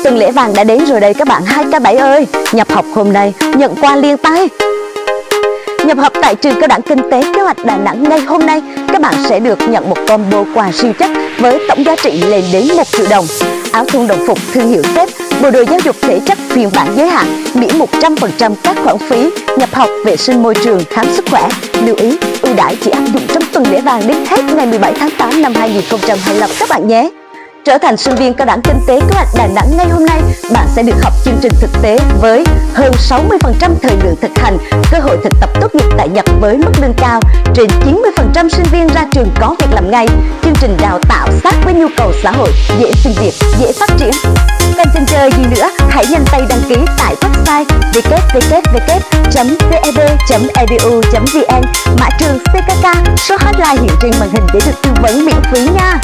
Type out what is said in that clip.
Tuần lễ vàng đã đến rồi đây các bạn 2K7 ơi. Nhập học hôm nay, nhận quà liền tay. Nhập học tại trường Cao đẳng Kinh tế Kế hoạch Đà Nẵng ngay hôm nay, các bạn sẽ được nhận một combo quà siêu chất với tổng giá trị lên đến 1 triệu đồng. Áo thun đồng phục thương hiệu Sếp, bộ đồ giáo dục thể chất phiên bản giới hạn, miễn 100% các khoản phí, nhập học, vệ sinh môi trường, khám sức khỏe. Lưu ý, ưu đãi chỉ áp dụng trong tuần lễ vàng đến hết ngày 17 tháng 8 năm 2025 các bạn nhé. Trở thành sinh viên Cao đẳng Kinh tế Kế hoạch Đà Nẵng ngay hôm nay, bạn sẽ được học chương trình thực tế với hơn 60% thời lượng thực hành, cơ hội thực tập tốt nghiệp tại Nhật với mức lương cao, trên 90% sinh viên ra trường có việc làm ngay, chương trình đào tạo sát với nhu cầu xã hội, dễ xin việc, dễ phát triển. Còn chần chờ gì nữa, hãy nhanh tay đăng ký tại website www.veb.edu.vn, mã trường CKK, số hotline hiện trên màn hình để được tư vấn miễn phí nha.